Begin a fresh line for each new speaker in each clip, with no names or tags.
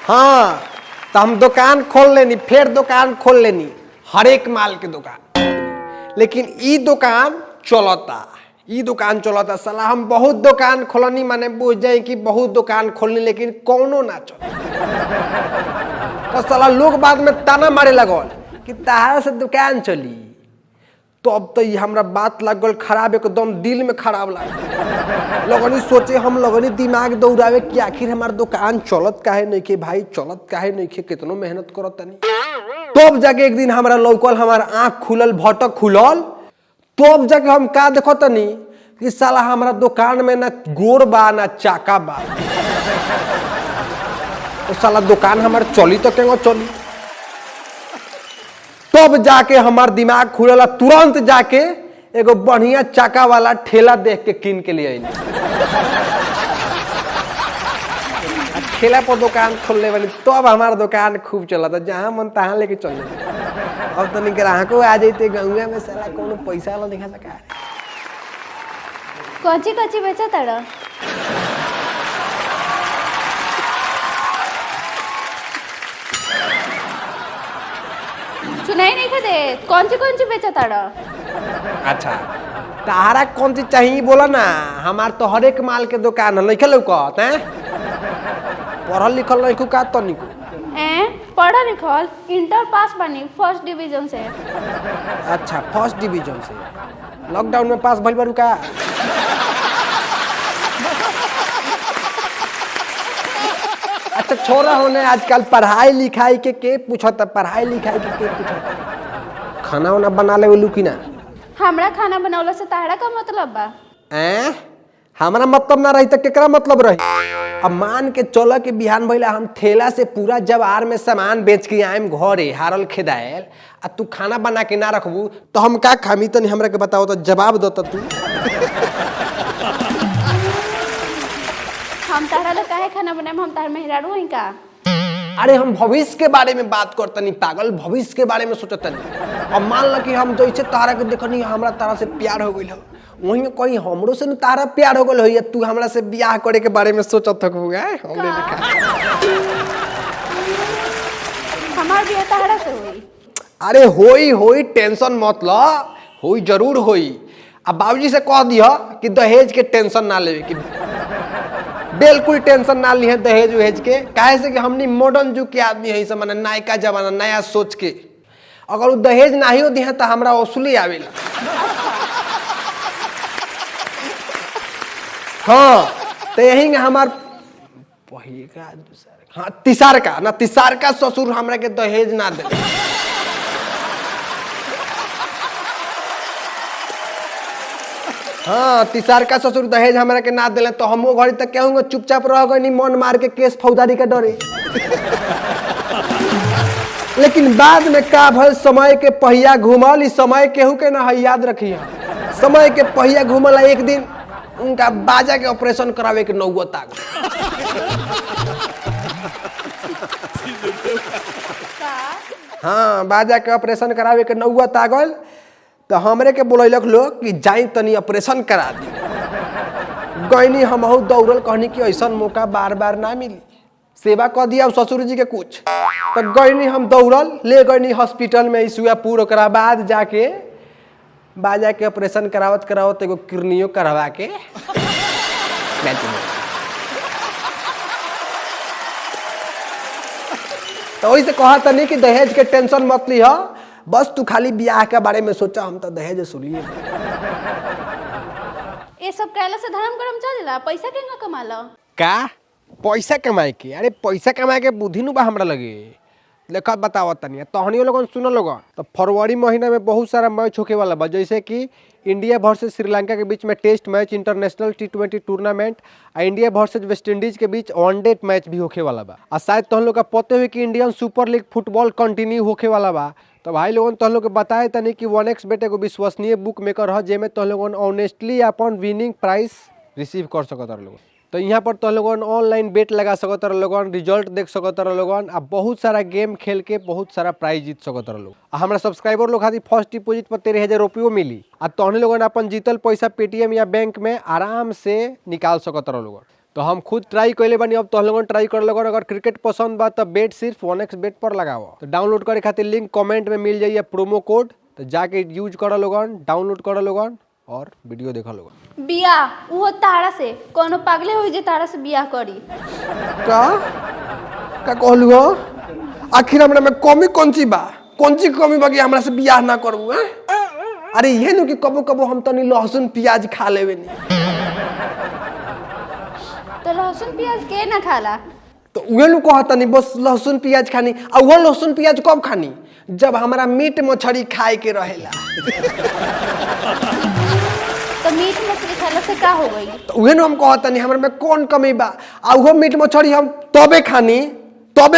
हाँ तो हम दुकान खोल लेनी, फिर दुकान खोल लेनी, हर एक माल के दुकान। लेकिन ई दुकान चलता साला। हम बहुत दुकान खोलनी, माने बुझ जाए कि बहुत दुकान खोलनी, लेकिन कौनो ना चल। तो साला लोग बाद में ताना मारे लगल कि तारा से दुकान चली। तो अब तो ये हमरा बात लगल खराब, एकदम दिल में खराब लागल। लगनी सोचे, हम लगनी दिमाग दौड़ावे कि आखिर हमार दुकान चलत काहे नहीं के भाई, चलत काहे नहीं के, कितनो मेहनत करत तनी। तब जाके एक दिन हमारा लौकल, हमार आँख खुलल, भटक खुलल। तब जाके हम का देखो तनी कि साला हमारा दुकान में ना गोर बा ना चाका बा। तो साला दुकान हमार चली तो केंगो चली। तब जाके हमार दिमाग खुलेला, तुरंत जाके एगो बढ़िया चाका वाला ठेला देख के कीन के लिए आइली। ठेला पर दुकान खोलने वाली, तब हमारा दुकान खूब चला था, जहाँ मन तहाँ लेके चल जाते। अब तो ग्राहकों आ जाते गंगा में, साला कोनो पैसा वाला दिखा सका।
कौची कौची बेचा ताड़ा? सुनाई नहीं दे, कौन सी बेचा ताड़ा?
अच्छा तारा कौन चीज चाहिए बोला ना, हमार तो हर एक माल के दुकान है। लिखल लौकत हैं, पढ़ल लिखल नहीं को का तो नहीं को
पढ़ा लिखल, इंटर पास बनी, फर्स्ट डिवीजन से।
अच्छा फर्स्ट डिवीजन से, लॉकडाउन में पास भइल बारू का? अच्छा छोरा होने, आजकल पढ़ाई लिखाई के पूछता, पढ़ाई लिखाई के पूछता। खाना वाना बना ले लू कि ना?
हमरा खाना बनावला से तारा का मतलब बा?
हमारा मतलब ना रही तो केकरा मतलब रही? अब मान के चलो कि बिहान भइला हम ठेला से पूरा जवार में सामान बेच के आएम घरे हारल खेदायल, आ तू खाना बना के ना रखबू तो हम का खामी? तनी हमरा के बताओ तो, जवाब दो तो तू।
हम तारा ला काहे खाना बनाएम? हम तार मेहरारू हई का?
अरे हम भविष्य के बारे में बात करतनी पागल, भविष्य के बारे में सोचतनी। अब मान लो कि हम जैसे तारा के देखनी, हमरा तारा से प्यार हो गइल, वही में कोई हमरो से न तारा प्यार हो गइल होई, तू हमरा से ब्याह करे के बारे में सोचत होगा। हमने लिखा
हमार बियाह तारा से होई?
अरे होई टेंशन मत लो, होई जरूर होई। अब बाबूजी से कह दिया कि दहेज के टेंशन ना लेवे की, बिल्कुल टेंशन ना लिए दहेज वहेज के। काहे से कि हमनी मॉडर्न जुग के आदमी है, सब माने नया जमाना, नया सोच के। अगर वो दहेज ना ही दिहे तो हमरा वसूली आवेला। हाँ तो यही हमार पहिका दूसरा, हाँ तिसारका ससुर हमरा के दहेज ना दे। हाँ तिसारका ससुर दहेज हमरा के ना दिले तो हमो घड़ी तक कहूँगा चुपचाप रह गई, मन मार के केस फौजदारी के डरे। लेकिन बाद में का भल, समय के पहिया घूमल, इस समय केहू के ना है, याद रखिए। समय के पहिया घूमल, एक दिन उनका बाजा के ऑपरेशन करावे के नौबत आ गई। हाँ बाजा के ऑपरेशन करावे के नौबत आ गई, तो हमरे के बोलैलक लोग कि जाई तनी ऑपरेशन करा दी। गईनी हमहू दौड़ल, कहनी कि ऐसा मौका बार बार ना मिली, सेवा कर दिया ससुर जी के कुछ। तो गईनी हम दौड़ल, ले गईनी हॉस्पिटल में ईसुआपुर। ओकरा बाद जाके बाजा के ऑपरेशन करावत एगो किडनियो करवा के तो वही से कहा तनी कि दहेज के टेंशन मत ली, बस तू खाली ब्याह के बारे में सोचा। हम तो दहेज सुनिए,
ये सब कहला से धर्म कर्म चलेला, पैसा केंगा कमाला?
का पैसा कमाए के? अरे पैसा कमाए के बुद्धि नु बा हमरा लगे। लेखा बतावत तनी तहनियो लोगन सुन लोगन। तो फरवरी महीना में बहुत सारा मैच होके वाला बा, जैसे कि इंडिया वर्सेस श्रीलंका के बीच में test match, international T20 tournament, और इंडिया वर्सेस वेस्ट इंडीज के बीच वनडे मैच भी होके वाला बा। और शायद तुम लोग का पते हुए कि Indian super league football continue होके वाला बा। तो भाई लोगन तुम लोग के बताए तनी कि 1xBet एगो विश्वसनीय बुक मेकर है, जेमे तुम लोगन ऑनेस्टली अपन विनिंग प्राइस रिसीव कर सकत लोग। तो यहाँ पर तो लोगन ऑनलाइन बेट लगा सकत लोगन, रिजल्ट देख सकत लोगन, आ बहुत सारा गेम खेल के बहुत सारा प्राइज जीत सकत लोग। हमारा सब्सक्राइबर लोग खातिर फर्स्ट डिपोजिट पर 13,000 रुपये मिली। आ तहने लोगन अपन जीतल पैसा पेटीएम या बैंक में आराम से निकाल सकत लोगन। तो हम खुद ट्राई कैले बानी, अब तो लोगन ट्राई कर लोगन। अगर क्रिकेट पसंद बा तो बेट सिर्फ 1x बेट पर लगाओ। तो डाउनलोड करे खातिर लिंक कमेंट में मिल जाइए, प्रोमो कोड, तो जाके यूज करो लोगन, डाउनलोड करो लोगन और वीडियो देखो लोगन।
बियाह वो तारा से कोनो पागले हो जे तारा से बियाह करी।
का कहलू हो? आखिर हमरा में कमी कौन सी बा? कौन सी कमी बा कि हमरा से बियाह ना करू? अरे ये नु कि कबो कबो हम तनी लहसुन प्याज खा लेवे नी।
तो लहसुन प्याज के ना खाला?
तो उहे नु कहतनी बस लहसुन प्याज खानी। आ वो लहसुन प्याज कब खानी? जब हमारा मीट मछली खाए के रहेला।
तो मीट मछली खाला से का हो गई?
तो उहे नु हम कहतनी हमरा में कौन कमी बा? आ वो मीट मछली हम तबे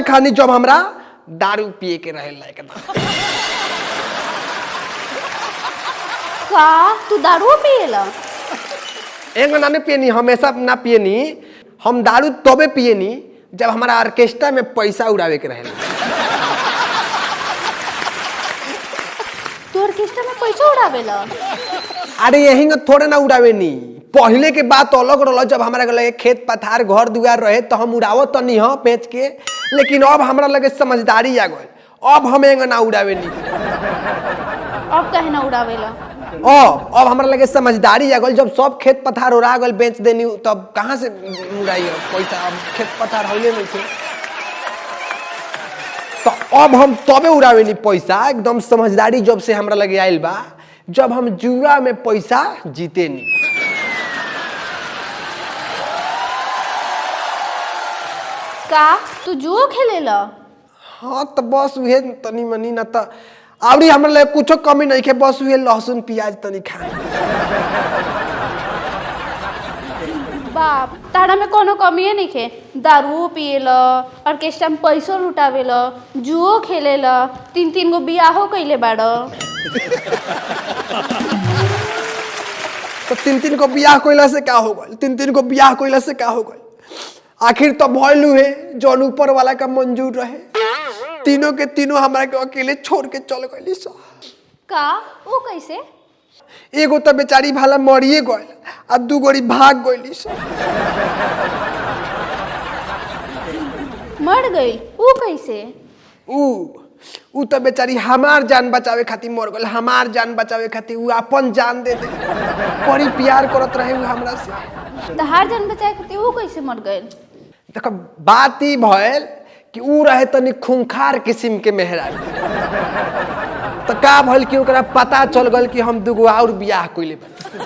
खानी जब हमरा दारू पिए के रहेला एकदम।
का तू दारू पिएला?
एक ना पियनी, हमेशा ना पियनी। हम दारू तबे पियनी जब हमारा ऑर्केस्ट्रा में पैसा उड़ावे के रहेला।
तू ऑर्केस्ट्रा में पैसा उड़ावेला?
अरे यही थोड़े ना उड़ावे नी, पहले के बात अलग रहा। जब हमारा लगे खेत पथार घर दुआर रहे तो हम उड़ावत तो नहीं हो बेच के, लेकिन अब हमरा लगे समझदारी आ गई, अब हम एंग ना उड़ावे नी।
अब कहे ना उड़ावेला?
अब हमरा लगे समझदारी आ गई। जब सब खेत पथार उड़ा गल बेच देनी, तब कहाँ से उड़ाई पैसा? अब खेत पथार होले नहीं थे, तो अब हम तबे उड़ावे नी पैसा। एकदम समझदारी जब से हमरा लगे आइल बा, जब हम जुआ में पैसा जीते नी।
का तू जुओ खेलेला?
हाँ तो बस उहे तनी मनी ना तो आवड़ी हमरा लगे कुछो कमी नहीं के, बस उहे लहसुन प्याज तनी खा।
बाप तारा में कोनो कमी नहीं खे। दारू पिएला, ऑर्केस्ट्रा में पैसो लुटावेला, जुओ खेलेला, 3-3 गो बियाहो कइले बाड़।
तो 3-3 को बियाह कोइला से का हो गल? 3-3 को बियाह कोइला से का हो गल? आखिर तो भइलू है जौन ऊपर वाला का मंजूर रहे। तीनों के तीनों हमरा के अकेले छोड़ के चल गइली सा।
का वो कैसे?
एगो तो बेचारी भाला मरिए गइल, आ 2 गोरी भाग गइली सा।
मर गई वो कैसे?
ऊ तो बेचारी हमार जान बचावे खातिर मर गइल। हमार जान बचावे खातिर ऊ अपन जान दे दे। बड़ी प्यार करत रहे ऊ हमरा से।
तहार जान बचाए खातिर वो कैसे मर गई?
देखो बात ई भइल कि ऊ रहे तनी खूंखार किस्म के मेहरारू। तो का भइल कि ओकरा पता चल गल कि हम 2 गो और बियाह कइले बानी।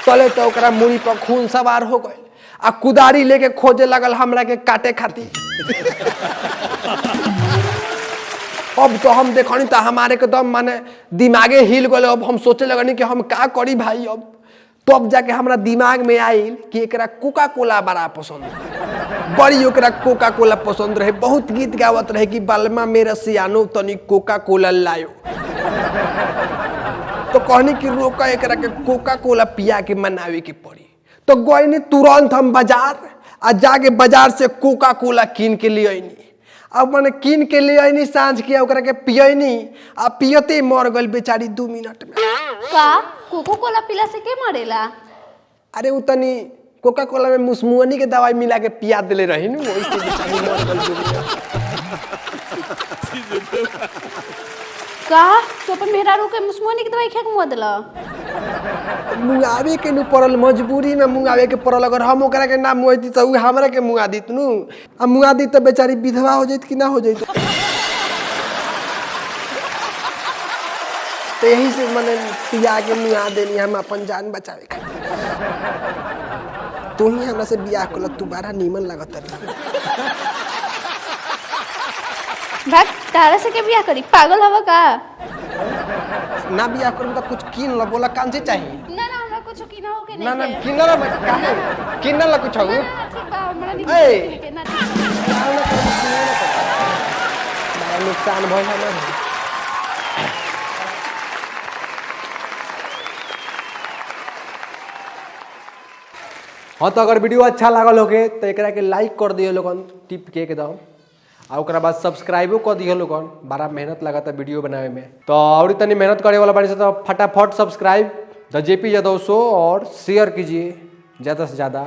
तले तो ओकरा मुड़ी पर खून सवार हो गइल, आ कुदारी लेके खोजे लगल हमरा के काटे खातिर। अब तो हम देखनी तो हमारे के दम माने दिमागे हिल गए। अब हम सोचे लगनी कि हम का करी भाई। अब तब जाके हमरा दिमाग में आइल कि एकरा कोका कोला बड़ा पसंद, बड़ी ओकरा कोका कोला पसंद रहे। बहुत गीत गावत रहे कि बालमा मेरा सियानो तनी कोका कोला लायो। तो कहनी कि रोका एकरा के कोका कोला पिया के मनावे के पड़ी। तो गईनी तुरंत हम बाजार, आ जाके बाजार से कोका कोला कीन के ले आईनी। अब मैंने कीन के ले आईनी, सांझ के ओकरा के पियनी, आ पियते मर गई बेचारी 2 मिनट में।
का कोको कोला पिला से के मरेला?
अरे उ तनी कोका कोला में मुसमुअनी के दवाई मिला के पिया देले रही न, वही से बेचारी मर गई।
का तो अपन मेहरारू के मुसमुअनी के दवाई खा के मरला?
मुंगावे के नु पड़ल, मजबूरी में मुंगावे के पड़ल। अगर हम ओकरा के ना मुआती तो उ हमरा के मुंगा दित नु। आ मुंगा दी तो बेचारी विधवा हो जाइत कि ना हो जाइत। तो यही से मैंने पिया के मुंगा देनी हम अपन जान बचावे खातिर। तू ही हमरा से बियाह कल, तू बड़ा नीमन लागत रही।
भाग तारा से के बियाह करी? पागल हवा का?
ना बियाह करूं तो कुछ कीन लो, बोला कान से चाहिए?
ना ना हमरा कुछ की ना हो के नहीं।
ना ना किन ला काहे किन ला कुछ हो?
ना ठीक बा हमरा नहीं
ए
के ना।
बड़ा नुकसान भइल हमरा। हाँ तो अगर वीडियो अच्छा लागल होगे तो एकरा के लाइक कर दियो लोगन, टिप के एकदम। आ ओकरा बाद सब्सक्राइबो कर दियो लोगन, बड़ा मेहनत लगता वीडियो बनावे में। तो और तनी मेहनत करे वाला बानी से तो फटाफट सब्सक्राइब
द जेपी यादव शो और शेयर कीजिए ज़्यादा से ज़्यादा।